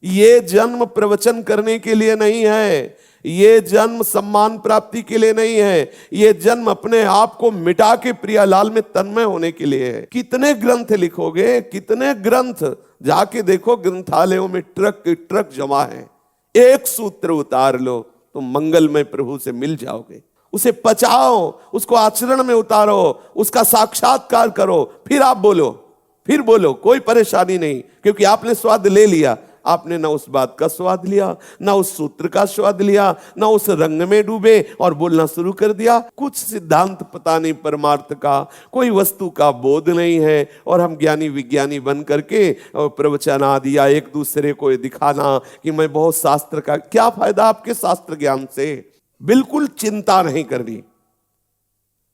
ये जन्म प्रवचन करने के लिए नहीं है, ये जन्म सम्मान प्राप्ति के लिए नहीं है, ये जन्म अपने आप को मिटा के प्रियालाल में तन्मय होने के लिए है। कितने ग्रंथ लिखोगे, कितने ग्रंथ, जाके देखो ग्रंथालयों में ट्रक के ट्रक जमा है। एक सूत्र उतार लो तो मंगलमय प्रभु से मिल जाओगे। उसे पचाओ, उसको आचरण में उतारो, उसका साक्षात्कार करो, फिर आप बोलो, फिर बोलो, कोई परेशानी नहीं, क्योंकि आपने स्वाद ले लिया। आपने ना उस बात का स्वाद लिया, ना उस सूत्र का स्वाद लिया, ना उस रंग में डूबे और बोलना शुरू कर दिया। कुछ सिद्धांत पता नहीं परमार्थ का, कोई वस्तु का बोध नहीं है, और हम ज्ञानी विज्ञानी बन करके प्रवचन आदि या एक दूसरे को दिखाना कि मैं बहुत शास्त्र का। क्या फायदा आपके शास्त्र ज्ञान से? बिल्कुल चिंता नहीं करनी,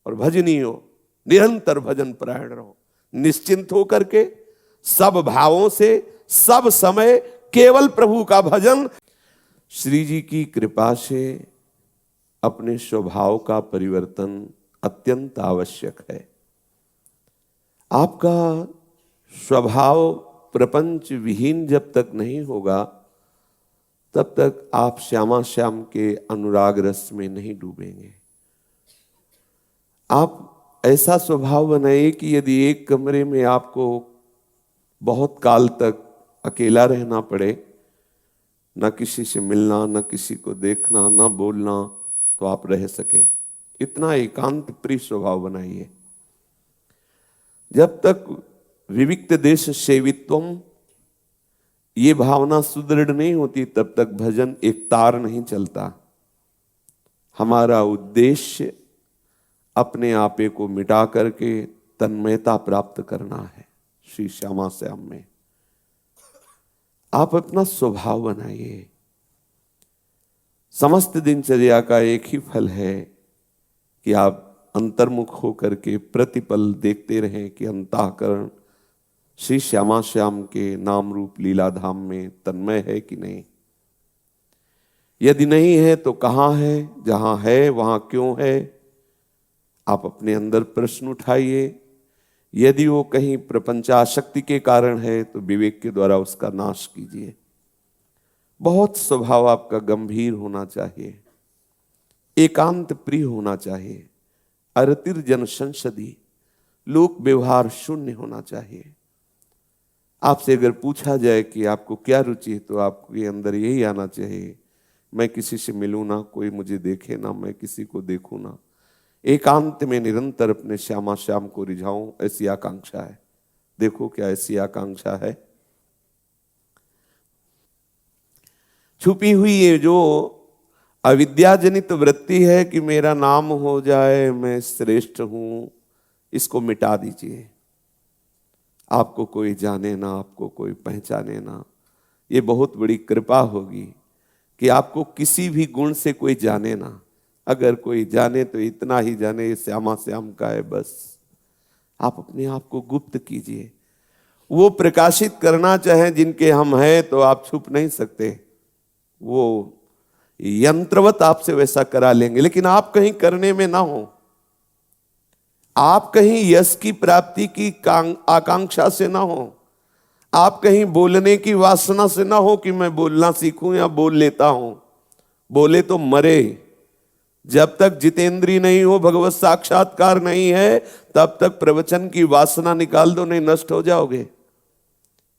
और भजनी हो, निरंतर भजन परायण रहो, निश्चिंत होकर के सब भावों से सब समय केवल प्रभु का भजन। श्री जी की कृपा से अपने स्वभाव का परिवर्तन अत्यंत आवश्यक है। आपका स्वभाव प्रपंच विहीन जब तक नहीं होगा तब तक आप श्यामा श्याम के अनुराग रस में नहीं डूबेंगे। आप ऐसा स्वभाव बनाइए कि यदि एक कमरे में आपको बहुत काल तक अकेला रहना पड़े, न किसी से मिलना, न किसी को देखना, न बोलना, तो आप रह सकें। इतना एकांत प्रिय स्वभाव बनाइए। जब तक विविक्त देश सेवित्वम ये भावना सुदृढ़ नहीं होती तब तक भजन एक तार नहीं चलता। हमारा उद्देश्य अपने आपे को मिटा करके तन्मयता प्राप्त करना है श्री श्यामा श्याम में। आप अपना स्वभाव बनाइए। समस्त दिनचर्या का एक ही फल है कि आप अंतर्मुख होकर के प्रतिपल देखते रहें कि अंतःकरण श्री श्यामा श्याम के नाम रूप लीला धाम में तन्मय है कि नहीं। यदि नहीं है तो कहाँ है, जहां है वहां क्यों है। आप अपने अंदर प्रश्न उठाइए। यदि वो कहीं प्रपंचाशक्ति के कारण है तो विवेक के द्वारा उसका नाश कीजिए। बहुत स्वभाव आपका गंभीर होना चाहिए, एकांत प्रिय होना चाहिए, अरतिर जन संसदी, लोक व्यवहार शून्य होना चाहिए। आपसे अगर पूछा जाए कि आपको क्या रुचि है तो आपके अंदर यही आना चाहिए, मैं किसी से मिलूं ना, कोई मुझे देखे ना, मैं किसी को देखूं ना, एकांत में निरंतर अपने श्यामा श्याम को रिझाऊं, ऐसी आकांक्षा है। देखो क्या ऐसी आकांक्षा है। छुपी हुई ये जो अविद्याजनित वृत्ति है कि मेरा नाम हो जाए, मैं श्रेष्ठ हूं, इसको मिटा दीजिए। आपको कोई जाने ना, आपको कोई पहचाने ना, ये बहुत बड़ी कृपा होगी कि आपको किसी भी गुण से कोई जाने ना। अगर कोई जाने तो इतना ही जाने ये श्यामा श्याम का है, बस। आप अपने आप को गुप्त कीजिए। वो प्रकाशित करना चाहे जिनके हम हैं तो आप छुप नहीं सकते, वो यंत्रवत आपसे वैसा करा लेंगे, लेकिन आप कहीं करने में ना हो। आप कहीं यश की प्राप्ति की आकांक्षा से ना हो, आप कहीं बोलने की वासना से ना हो कि मैं बोलना सीखूं या बोल लेता हूं। बोले तो मरे। जब तक जितेंद्री नहीं हो, भगवत साक्षात्कार नहीं है, तब तक प्रवचन की वासना निकाल दो, नहीं नष्ट हो जाओगे।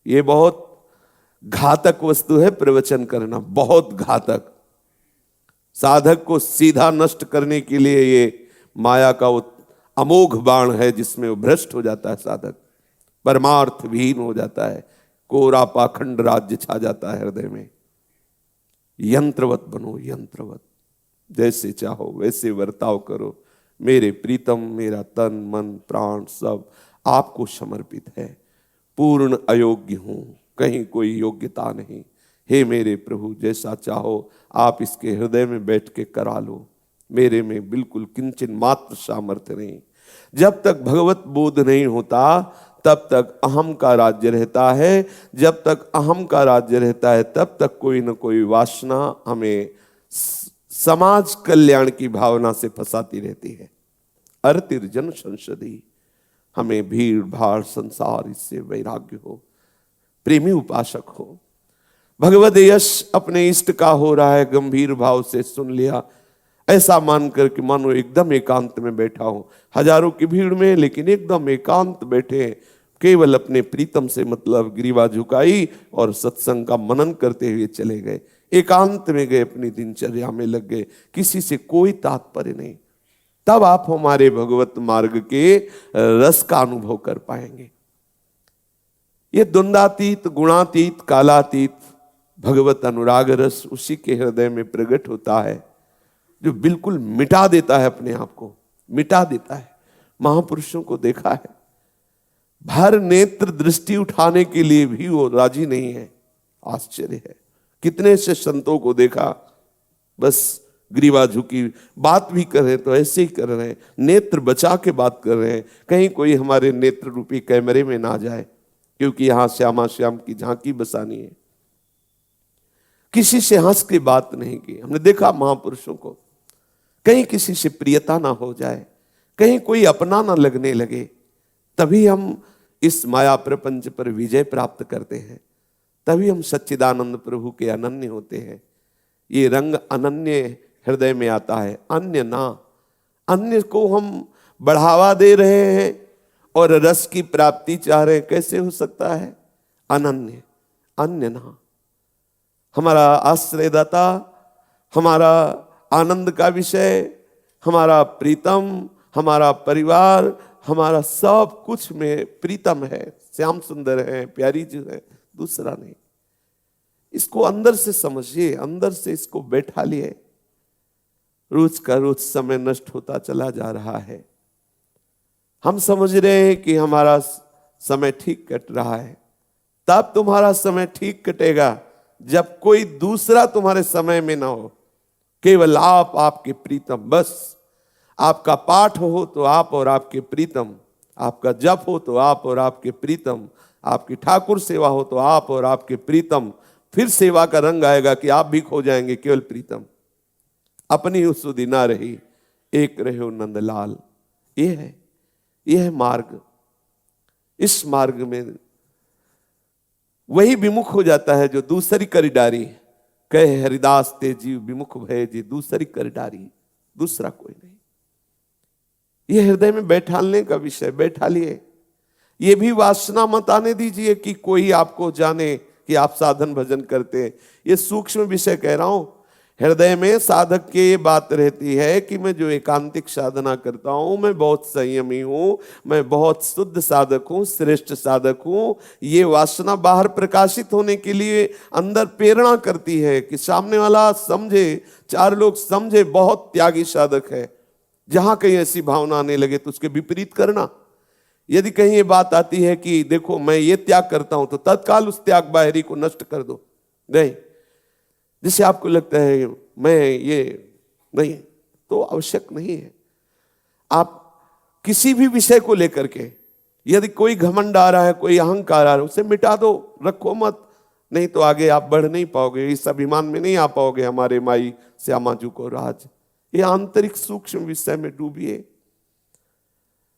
ये बहुत घातक वस्तु है प्रवचन करना, बहुत घातक। साधक को सीधा नष्ट करने के लिए ये माया का अमोघ बाण है, जिसमें वो भ्रष्ट हो जाता है साधक, परमार्थ विहीन हो जाता है, कोरा पाखंड राज्य छा जाता है हृदय में। यंत्रवत बनो, यंत्रवत। जैसे चाहो वैसे वर्ताव करो। मेरे प्रीतम, मेरा तन मन प्राण सब आपको समर्पित है। पूर्ण अयोग्य हूं, कहीं कोई योग्यता नहीं। हे मेरे प्रभु, जैसा चाहो आप इसके हृदय में बैठ के करा लो। मेरे में बिल्कुल किंचन मात्र सामर्थ्य नहीं। जब तक भगवत बोध नहीं होता तब तक अहम का राज्य रहता है। जब तक अहम का राज्य रहता है तब तक कोई न कोई वासना हमें समाज कल्याण की भावना से फंसाती रहती है। अर्तिर जन संसदी, हमें भीड़ भाड़ संसार इससे वैराग्य हो, प्रेमी उपासक हो। भगवद यश अपने इष्ट का हो रहा है, गंभीर भाव से सुन लिया, ऐसा मानकर कि मानो एकदम एकांत में बैठा हो, हजारों की भीड़ में, लेकिन एकदम एकांत बैठे, केवल अपने प्रीतम से मतलब ग्रीवा झुकाई और सत्संग का मनन करते हुए चले गए। एकांत में गए, अपनी दिनचर्या में लग गए, किसी से कोई तात्पर्य नहीं। तब आप हमारे भगवत मार्ग के रस का अनुभव कर पाएंगे। ये द्वंद्वातीत, गुणातीत, कालातीत भगवत अनुराग रस उसी के हृदय में प्रकट होता है जो बिल्कुल मिटा देता है, अपने आप को मिटा देता है। महापुरुषों को देखा है, भर नेत्र दृष्टि उठाने के लिए भी वो राजी नहीं है। आश्चर्य है। कितने से संतों को देखा, बस ग्रीवा झुकी, बात भी कर रहे हैं तो ऐसे ही कर रहे हैं, नेत्र बचा के बात कर रहे हैं, कहीं कोई हमारे नेत्र रूपी कैमरे में ना जाए, क्योंकि यहां श्यामा श्याम की झांकी बसानी है। किसी से हंस के बात नहीं की। हमने देखा महापुरुषों को, कहीं किसी से प्रियता ना हो जाए, कहीं कोई अपना ना लगने लगे, तभी हम इस माया प्रपंच पर विजय प्राप्त करते हैं, तभी हम सच्चिदानंद प्रभु के अनन्य होते हैं। ये रंग अनन्य हृदय में आता है, अन्य ना। अन्य को हम बढ़ावा दे रहे हैं और रस की प्राप्ति चाह रहे हैं, कैसे हो सकता है? अनन्य, अन्य ना। हमारा आश्रयदाता, हमारा आनंद का विषय, हमारा प्रीतम, हमारा परिवार, हमारा सब कुछ में प्रीतम है, श्याम सुंदर है, प्यारी जी है, दूसरा नहीं। इसको अंदर से समझिए, अंदर से इसको बैठा लिए। रोज का रोज समय नष्ट होता चला जा रहा है। हम समझ रहे हैं कि हमारा समय ठीक कट रहा है, तब तुम्हारा समय ठीक कटेगा जब कोई दूसरा तुम्हारे समय में ना हो, केवल आप, आपके प्रीतम। बस आपका पाठ हो तो आप और आपके प्रीतम, आपका जप हो तो आप और आपके प्रीतम, आपकी ठाकुर सेवा हो तो आप और आपके प्रीतम। फिर सेवा का रंग आएगा कि आप भी खो जाएंगे, केवल प्रीतम। अपनी सुधि ना रही, एक रहे नंदलाल। ये है मार्ग। इस मार्ग में वही विमुख हो जाता है जो दूसरी कर डारी, कहे हरिदास ते जीव विमुख भय जी दूसरी कर डारी, दूसरा कोई नहीं। ये हृदय में बैठालने का विषय, बैठा लिए। ये भी वासना मत आने दीजिए कि कोई आपको जाने कि आप साधन भजन करते हैं। ये सूक्ष्म विषय कह रहा हूं। हृदय में साधक की ये बात रहती है कि मैं जो एकांतिक साधना करता हूं, मैं बहुत संयमी हूं, मैं बहुत शुद्ध साधक हूं, श्रेष्ठ साधक हूं। ये वासना बाहर प्रकाशित होने के लिए अंदर प्रेरणा करती है कि सामने वाला समझे, चार लोग समझे बहुत त्यागी साधक है। जहां कहीं ऐसी भावना आने लगे तो उसके विपरीत करना। यदि कहीं ये बात आती है कि देखो मैं ये त्याग करता हूं, तो तत्काल उस त्याग बाहरी को नष्ट कर दो। नहीं, जिसे आपको लगता है मैं ये नहीं, तो आवश्यक नहीं है। आप किसी भी विषय को लेकर के यदि कोई घमंड आ रहा है, कोई अहंकार आ रहा है, उसे मिटा दो, रखो मत। नहीं तो आगे आप बढ़ नहीं पाओगे, इस अभिमान में नहीं आ पाओगे हमारे माई श्यामा जी को राज। ये आंतरिक सूक्ष्म विषय में डूबिए।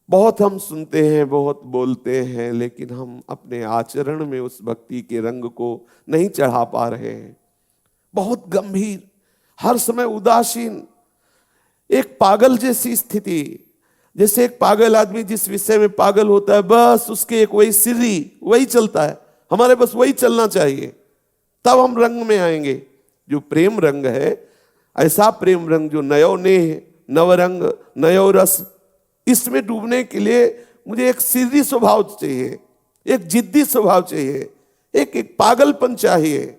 बहुत हम सुनते हैं, बहुत बोलते हैं, लेकिन हम अपने आचरण में उस भक्ति के रंग को नहीं चढ़ा पा रहे हैं। बहुत गंभीर, हर समय उदासीन, एक पागल जैसी स्थिति। जैसे एक पागल आदमी जिस विषय में पागल होता है, बस उसके एक वही सिरी, वही चलता है। हमारे बस वही चलना चाहिए, तब हम रंग में आएंगे। जो प्रेम रंग है, ऐसा प्रेम रंग जो नयो नेह, नवरंग, नयो रस, इसमें डूबने के लिए मुझे एक सीधी स्वभाव चाहिए, एक जिद्दी स्वभाव चाहिए, एक पागलपन चाहिए।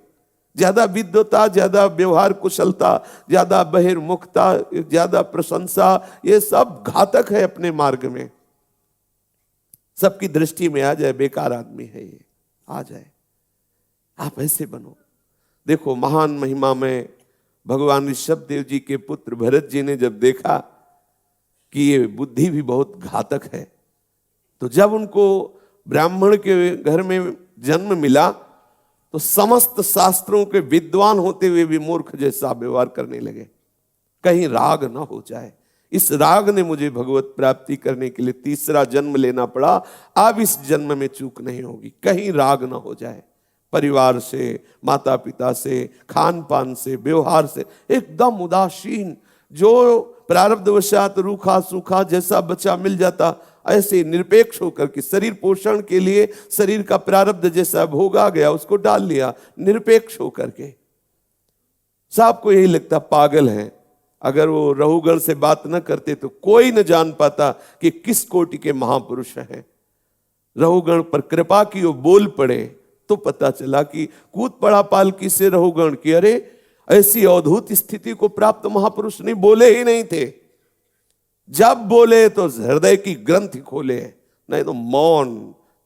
ज्यादा विद्वता, ज्यादा व्यवहार कुशलता, ज्यादा बहिर्मुखता, ज्यादा प्रशंसा, ये सब घातक है अपने मार्ग में। सबकी दृष्टि में आ जाए बेकार आदमी है ये, आ जाए। आप ऐसे बनो। देखो महान महिमा में भगवान ऋषभ देव जी के पुत्र भरत जी ने जब देखा कि ये बुद्धि भी बहुत घातक है, तो जब उनको ब्राह्मण के घर में जन्म मिला तो समस्त शास्त्रों के विद्वान होते हुए भी मूर्ख जैसा व्यवहार करने लगे। कहीं राग ना हो जाए। इस राग ने मुझे भगवत प्राप्ति करने के लिए तीसरा जन्म लेना पड़ा। अब इस जन्म में चूक नहीं होगी, कहीं राग ना हो जाए। परिवार से, माता पिता से, खान पान से, व्यवहार से एकदम उदासीन, जो प्रारब्धवशात रूखा सूखा जैसा बच्चा मिल जाता ऐसे निरपेक्ष होकर के शरीर पोषण के लिए शरीर का प्रारब्ध जैसा भोग आ गया उसको डाल लिया, निरपेक्ष होकर के। साहब को यही लगता पागल है। अगर वो रहुगण से बात न करते तो कोई न जान पाता कि किस कोटि के महापुरुष हैं। रहुगण पर कृपा की वो बोल पड़े तो पता चला कि कूद पड़ा पालकी से रहुगण की, अरे ऐसी अद्भुत स्थिति को प्राप्त महापुरुष नहीं बोले ही नहीं थे। जब बोले तो हृदय की ग्रंथि खोले, नहीं तो मौन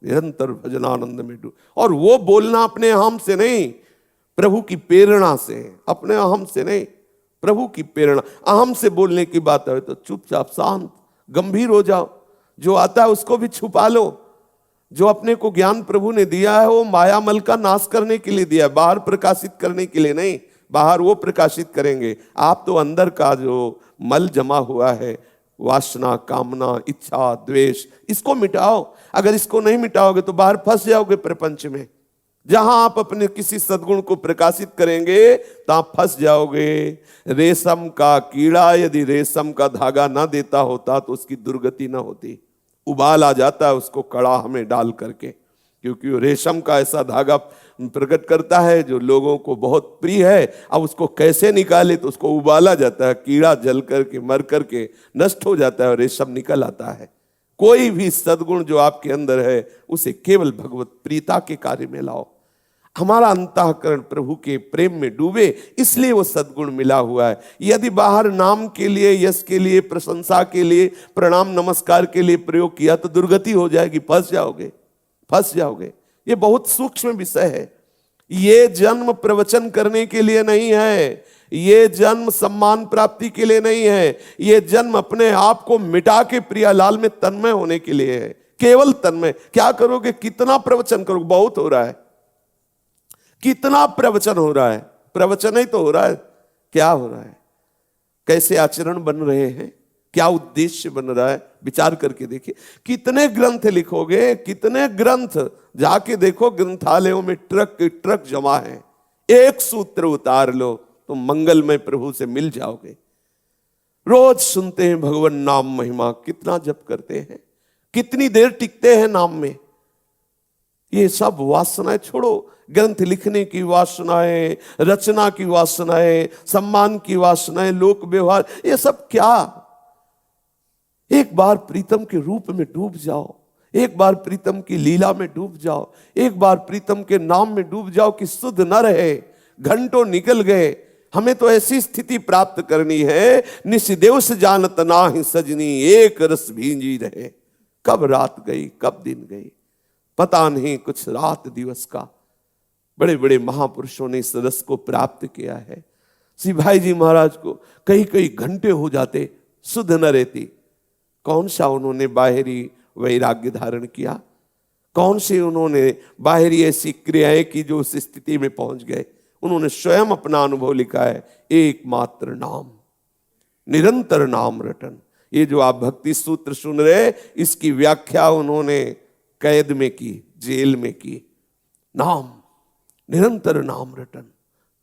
निरंतर भजनानंद में डूब। और वो बोलना अपने अहम से नहीं, प्रभु की प्रेरणा से, अपने अहम से नहीं, प्रभु की प्रेरणा। अहम से बोलने की बात है तो चुपचाप शांत गंभीर हो जाओ। जो आता है उसको भी छुपा लो। जो अपने को ज्ञान प्रभु ने दिया है वो मायामल का नाश करने के लिए दिया है, बाहर प्रकाशित करने के लिए नहीं। बाहर वो प्रकाशित करेंगे, आप तो अंदर का जो मल जमा हुआ है, वासना, कामना, इच्छा, द्वेष, इसको मिटाओ। अगर इसको नहीं मिटाओगे तो बाहर फंस जाओगे प्रपंच में। जहां आप अपने किसी सद्गुण को प्रकाशित करेंगे तो आप फंस जाओगे। रेशम का कीड़ा यदि रेशम का धागा ना देता होता तो उसकी दुर्गति ना होती। उबाल आ जाता है उसको कड़ाह में डाल करके, क्योंकि वो रेशम का ऐसा धागा प्रकट करता है जो लोगों को बहुत प्रिय है। अब उसको कैसे निकाले तो उसको उबाला जाता है, कीड़ा जल करके मर करके नष्ट हो जाता है और रेशम निकल आता है। कोई भी सद्गुण जो आपके अंदर है उसे केवल भगवत प्रीता के कार्य में लाओ। हमारा अंतःकरण प्रभु के प्रेम में डूबे, इसलिए वो सद्गुण मिला हुआ है। यदि बाहर नाम के लिए, यश के लिए, प्रशंसा के लिए, प्रणाम नमस्कार के लिए प्रयोग किया तो दुर्गति हो जाएगी, फंस जाओगे, फंस जाओगे। ये बहुत सूक्ष्म विषय है। ये जन्म प्रवचन करने के लिए नहीं है, ये जन्म सम्मान प्राप्ति के लिए नहीं है, ये जन्म अपने आप को मिटा के प्रियालाल में तन्मय होने के लिए है। केवल तन्मय। क्या करोगे? कितना प्रवचन करोगे? बहुत हो रहा है। कितना प्रवचन हो रहा है? प्रवचन ही तो हो रहा है। क्या हो रहा है? कैसे आचरण बन रहे हैं? क्या उद्देश्य बन रहा है? विचार करके देखिए। कितने ग्रंथ लिखोगे? कितने ग्रंथ? जाके देखो, ग्रंथालयों में ट्रक के ट्रक जमा है। एक सूत्र उतार लो तो मंगलमय प्रभु से मिल जाओगे। रोज सुनते हैं भगवान नाम महिमा, कितना जप करते हैं, कितनी देर टिकते हैं नाम में। ये सब वासनाएं छोड़ो। ग्रंथ लिखने की वासनाएं, रचना की वासनाएं, सम्मान की वासनाएं, लोक व्यवहार, ये सब क्या? एक बार प्रीतम के रूप में डूब जाओ, एक बार प्रीतम की लीला में डूब जाओ, एक बार प्रीतम के नाम में डूब जाओ कि सुध न रहे। घंटों निकल गए। हमें तो ऐसी स्थिति प्राप्त करनी है, निशिदेव से जानत नाहि सजनी, एक रस भींजी रहे। कब रात गई, कब दिन गई, पता नहीं कुछ रात दिवस का। बड़े बड़े महापुरुषों ने इस रस को प्राप्त किया है। श्री भाई जी महाराज को कई कई घंटे हो जाते, सुध न रहती। कौन सा उन्होंने बाहरी वैराग्य धारण किया? कौन से उन्होंने बाहरी ऐसी क्रियाएं की जो उस स्थिति में पहुंच गए? उन्होंने स्वयं अपना अनुभव लिखा है। एकमात्र नाम, निरंतर नाम रटन। ये जो आप भक्ति सूत्र सुन रहे, इसकी व्याख्या उन्होंने कैद में की, जेल में की। नाम, निरंतर नाम रटन।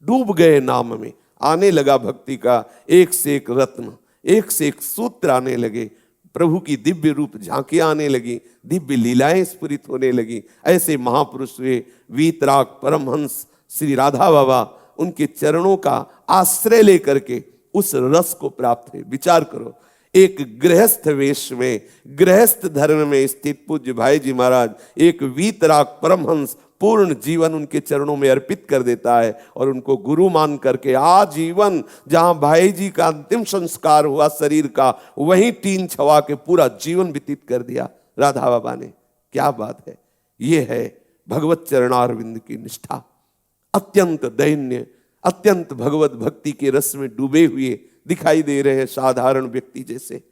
डूब गए नाम में। आने लगा भक्ति का एक से एक रत्न, एक से एक सूत्र आने लगे। प्रभु की दिव्य रूप झांकियां आने लगी, दिव्य लीलाएं स्फुरित होने लगी। ऐसे महापुरुष हुए वीतराग परमहंस श्री राधा बाबा, उनके चरणों का आश्रय लेकर के उस रस को प्राप्त हुए। विचार करो, एक गृहस्थ वेश में, गृहस्थ धर्म में स्थित पूज्य भाई जी महाराज एक वीतराग परमहंस पूर्ण जीवन उनके चरणों में अर्पित कर देता है और उनको गुरु मान करके आजीवन, जहां भाई जी का अंतिम संस्कार हुआ शरीर का, वहीं टीन छवा के पूरा जीवन व्यतीत कर दिया राधा बाबा ने। क्या बात है! ये है भगवत चरणारविंद की निष्ठा। अत्यंत दैन्य, अत्यंत भगवत भक्ति के रस में डूबे हुए दिखाई दे रहे हैं, साधारण व्यक्ति जैसे।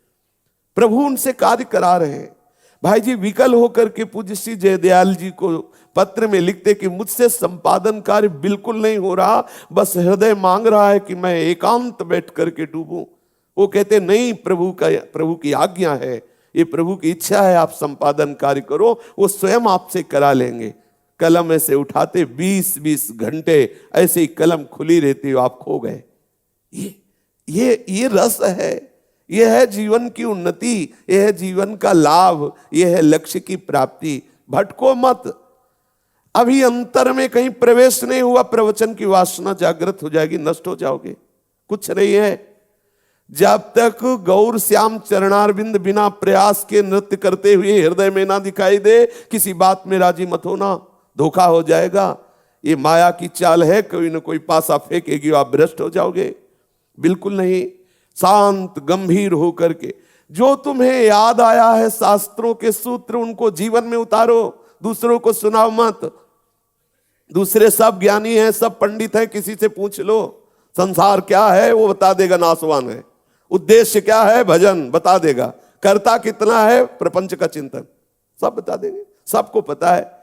प्रभु उनसे कार्य करा रहे हैं। भाई जी विकल होकर के पूज्य श्री जयदयाल जी को पत्र में लिखते कि मुझसे संपादन कार्य बिल्कुल नहीं हो रहा, बस हृदय मांग रहा है कि मैं एकांत बैठ करके डूबूं। वो कहते नहीं, प्रभु की आज्ञा है, ये प्रभु की इच्छा है, आप संपादन कार्य करो, वो स्वयं आपसे करा लेंगे। कलम ऐसे उठाते 20-20 घंटे ऐसे ही कलम खुली रहती हो, आप खो गए। ये रस है, ये है जीवन की उन्नति, ये है जीवन का लाभ, ये है लक्ष्य की प्राप्ति। भटको मत, अभी अंतर में कहीं प्रवेश नहीं हुआ, प्रवचन की वासना जागृत हो जाएगी, नष्ट हो जाओगे। कुछ नहीं है। जब तक गौर श्याम चरणारविंद बिना प्रयास के नृत्य करते हुए हृदय में ना दिखाई दे, किसी बात में राजी मत होना, धोखा हो जाएगा। ये माया की चाल है, कोई ना कोई पासा फेंकेगी, आप भ्रष्ट हो जाओगे। बिल्कुल नहीं, शांत गंभीर होकर के जो तुम्हें याद आया है शास्त्रों के सूत्र, उनको जीवन में उतारो, दूसरों को सुनाओ मत। दूसरे सब ज्ञानी हैं, सब पंडित हैं, किसी से पूछ लो संसार क्या है, वो बता देगा नासवान है। उद्देश्य क्या है, भजन बता देगा। कर्ता कितना है, प्रपंच का चिंतन, सब बता देंगे, सबको पता है।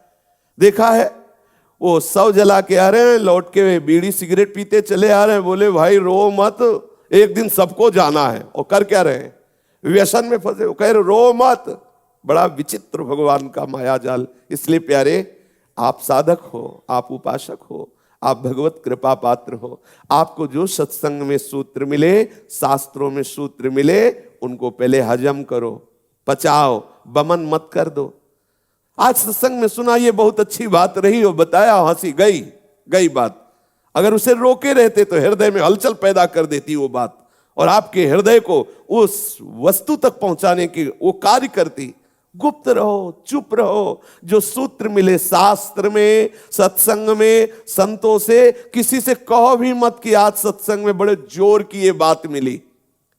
देखा है, वो सब जला के आ रहे हैं, लौट के बीड़ी सिगरेट पीते चले आ रहे हैं, बोले भाई रो मत, एक दिन सबको जाना है। और कर क्या रहे हैं, व्यसन में फंसे, वो कह रहे रो मत। बड़ा विचित्र भगवान का माया जाल। इसलिए प्यारे, आप साधक हो, आप उपासक हो, आप भगवत कृपा पात्र हो, आपको जो सत्संग में सूत्र मिले, शास्त्रों में सूत्र मिले, उनको पहले हजम करो, पचाओ, बमन मत कर दो। आज सत्संग में सुना, ये बहुत अच्छी बात रही, हो बताया, हंसी गई बात। अगर उसे रोके रहते तो हृदय में हलचल पैदा कर देती वो बात, और आपके हृदय को उस वस्तु तक पहुंचाने की वो कार्य करती। गुप्त रहो, चुप रहो। जो सूत्र मिले शास्त्र में, सत्संग में, संतों से, किसी से कहो भी मत कि आज सत्संग में बड़े जोर की ये बात मिली।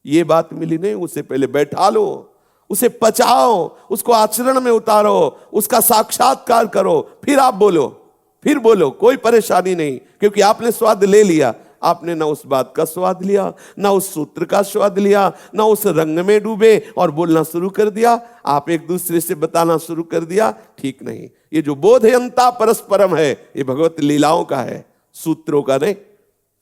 ये बात मिली नहीं, उसे पहले बैठा लो, उसे पचाओ, उसको आचरण में उतारो, उसका साक्षात्कार करो, फिर आप बोलो, फिर बोलो, कोई परेशानी नहीं। क्योंकि आपने स्वाद ले लिया, आपने ना उस बात का स्वाद लिया, ना उस सूत्र का स्वाद लिया, ना उस रंग में डूबे और बोलना शुरू कर दिया, आप एक दूसरे से बताना शुरू कर दिया। ठीक नहीं। ये जो बोधयंता परस्परम है, ये भगवत लीलाओं का है, सूत्रों का नहीं।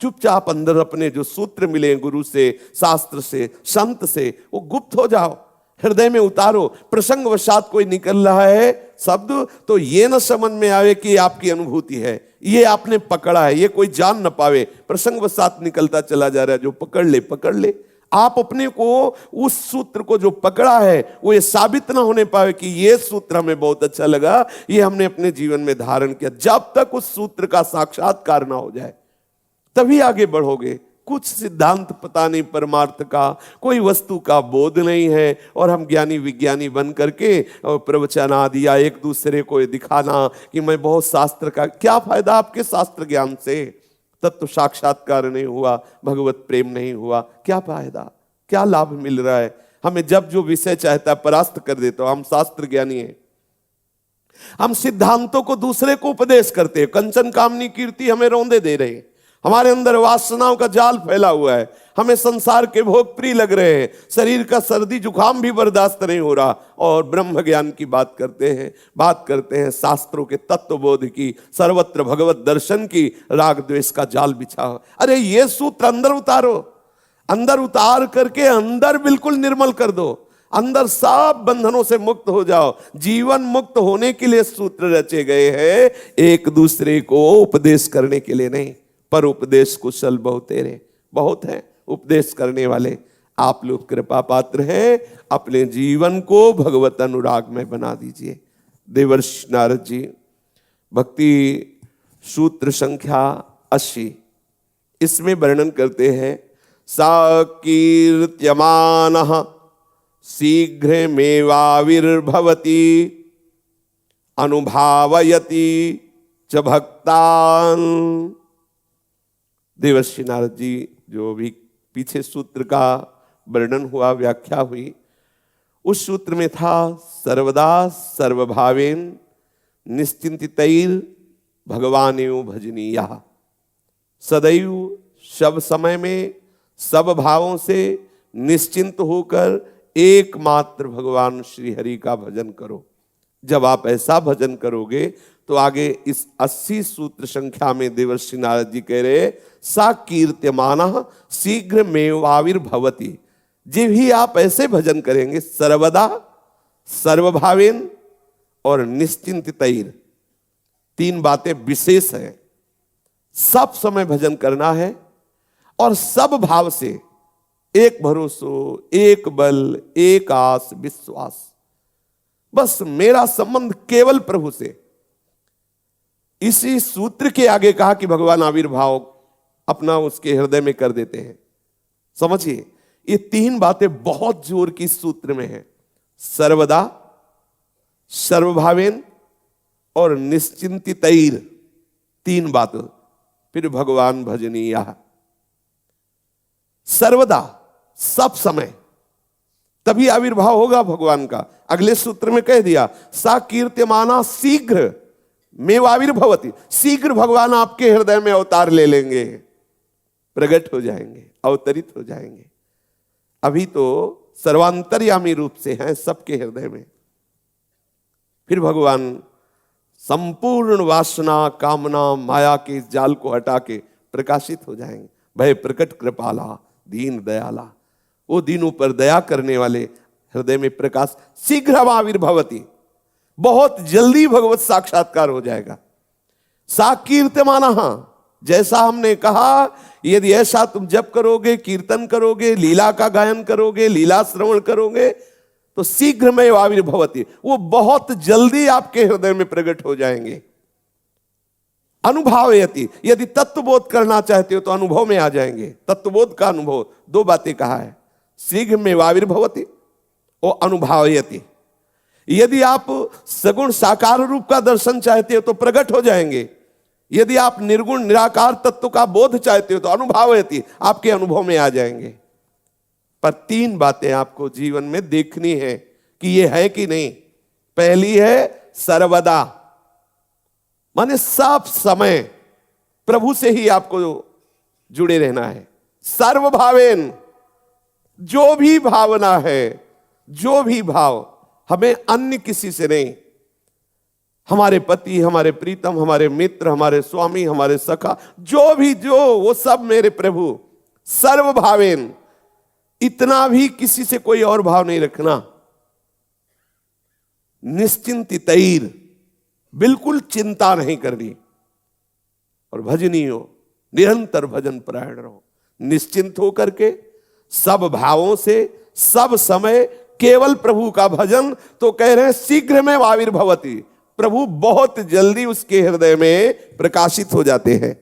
चुपचाप अंदर अपने जो सूत्र मिले गुरु से, शास्त्र से, संत से, वो गुप्त हो जाओ, हृदय में उतारो। प्रसंग वशात कोई निकल रहा है शब्द, तो ये न समझ में आवे कि आपकी अनुभूति है, ये आपने पकड़ा है, ये कोई जान न पावे, प्रसंग वशात निकलता चला जा रहा है। जो पकड़ ले, आप अपने को उस सूत्र को जो पकड़ा है, वो ये साबित ना होने पावे कि ये सूत्र हमें बहुत अच्छा लगा, ये हमने अपने जीवन में धारण किया। जब तक उस सूत्र का साक्षात्कार ना हो जाए, तभी आगे बढ़ोगे। कुछ सिद्धांत पता नहीं परमार्थ का, कोई वस्तु का बोध नहीं है, और हम ज्ञानी विज्ञानी बन करके प्रवचन आदि या एक दूसरे को दिखाना कि मैं बहुत शास्त्र का, क्या फायदा आपके शास्त्र ज्ञान से? तत्व साक्षात्कार नहीं हुआ, भगवत प्रेम नहीं हुआ, क्या फायदा, क्या लाभ मिल रहा है? हमें जब जो विषय चाहता है परास्त कर देता, हम शास्त्र ज्ञानी हैं। हम सिद्धांतों को दूसरे को उपदेश करते हैं, कंचन कामनी कीर्ति हमें रौंदे दे रहे हैं, हमारे अंदर वासनाओं का जाल फैला हुआ है, हमें संसार के भोग प्रिय लग रहे हैं, शरीर का सर्दी जुकाम भी बर्दाश्त नहीं हो रहा, और ब्रह्म ज्ञान की बात करते हैं शास्त्रों के तत्वबोध की, सर्वत्र भगवत दर्शन की, राग द्वेष का जाल बिछा हो। अरे ये सूत्र अंदर उतारो, अंदर उतार करके अंदर बिल्कुल निर्मल कर दो, अंदर सब बंधनों से मुक्त हो जाओ। जीवन मुक्त होने के लिए सूत्र रचे गए हैं, एक दूसरे को उपदेश करने के लिए नहीं। पर उपदेश कुशल बहुतेरे, बहुत हैं उपदेश करने वाले। आप लोग कृपा पात्र हैं, अपने जीवन को भगवत अनुराग में बना दीजिए। देवर्षि नारद जी भक्ति सूत्र संख्या 80, इसमें वर्णन करते हैं, सा कीर्त्यमानः शीघ्रमेवाविर्भवति अनुभावयति च भक्तान्। देवर्षि नारद जी जो भी पीछे सूत्र का वर्णन हुआ, व्याख्या हुई, उस सूत्र में था सर्वदा सर्वभावेन निश्चिंतितैर भगवानेव भजनीया। सदैव सब समय में सब भावों से निश्चिंत होकर एकमात्र भगवान श्री हरि का भजन करो। जब आप ऐसा भजन करोगे तो आगे इस 80 सूत्र संख्या में देवर्षि नारद जी कह रहे, सा कीर्त्यमानः शीघ्रमेवाविर्भवति। जब ही आप ऐसे भजन करेंगे, सर्वदा सर्वभावेन और निश्चिंतितैर, तीन बातें विशेष है। सब समय भजन करना है और सब भाव से, एक भरोसो, एक बल, एक आस, विश्वास। बस मेरा संबंध केवल प्रभु से। इसी सूत्र के आगे कहा कि भगवान आविर्भाव अपना उसके हृदय में कर देते हैं। समझिए, ये तीन बातें बहुत जोर की सूत्र में है। सर्वदा, सर्वभावेन और निश्चिंतितैर, तीन बात। फिर भगवान भजनीय। सर्वदा, सब समय, तभी आविर्भाव होगा भगवान का। अगले सूत्र में कह दिया, सा कीर्त्यमाना शीघ्र मेवाविर्भवति। शीघ्र भगवान आपके हृदय में अवतार ले लेंगे, प्रकट हो जाएंगे, अवतरित हो जाएंगे। अभी तो सर्वांतर्यामी रूप से हैं सबके हृदय में। फिर भगवान संपूर्ण वासना, कामना, माया के जाल को हटा के प्रकाशित हो जाएंगे। भय प्रकट कृपाला दीन दयाला, वो दीनों पर दया करने वाले हृदय में प्रकाश। शीघ्र आविर्भवति, बहुत जल्दी भगवत साक्षात्कार हो जाएगा। सा कीर्त्यमाना, जैसा हमने कहा, यदि ऐसा तुम जप करोगे, कीर्तन करोगे, लीला का गायन करोगे, लीला श्रवण करोगे, तो शीघ्र में आविर्भवति, वो बहुत जल्दी आपके हृदय में प्रकट हो जाएंगे। अनुभवयति, यदि तत्वबोध करना चाहते हो तो अनुभव में आ जाएंगे। तत्वबोध का अनुभव, दो बातें कहा है, शीघ्र में आविर्भवति और अनुभवयति। यदि आप सगुण साकार रूप का दर्शन चाहते हो तो प्रकट हो जाएंगे। यदि आप निर्गुण निराकार तत्व का बोध चाहते हो तो अनुभवयति, आपके अनुभव में आ जाएंगे। पर तीन बातें आपको जीवन में देखनी है कि ये है कि नहीं। पहली है सर्वदा, माने सब समय प्रभु से ही आपको जुड़े रहना है। सर्वभावेन, जो भी भावना है, जो भी भाव, हमें अन्य किसी से नहीं। हमारे पति, हमारे प्रीतम, हमारे मित्र, हमारे स्वामी, हमारे सखा, जो भी, जो वो सब मेरे प्रभु। सर्वभावेन, इतना भी किसी से कोई और भाव नहीं रखना। निश्चिंतितैर, बिल्कुल चिंता नहीं करनी। और भजनीयो, निरंतर भजन परायण रहो। निश्चिंत होकर के सब भावों से, सब समय केवल प्रभु का भजन। तो कह रहे हैं शीघ्र में आविर्भवति, प्रभु बहुत जल्दी उसके हृदय में प्रकाशित हो जाते हैं।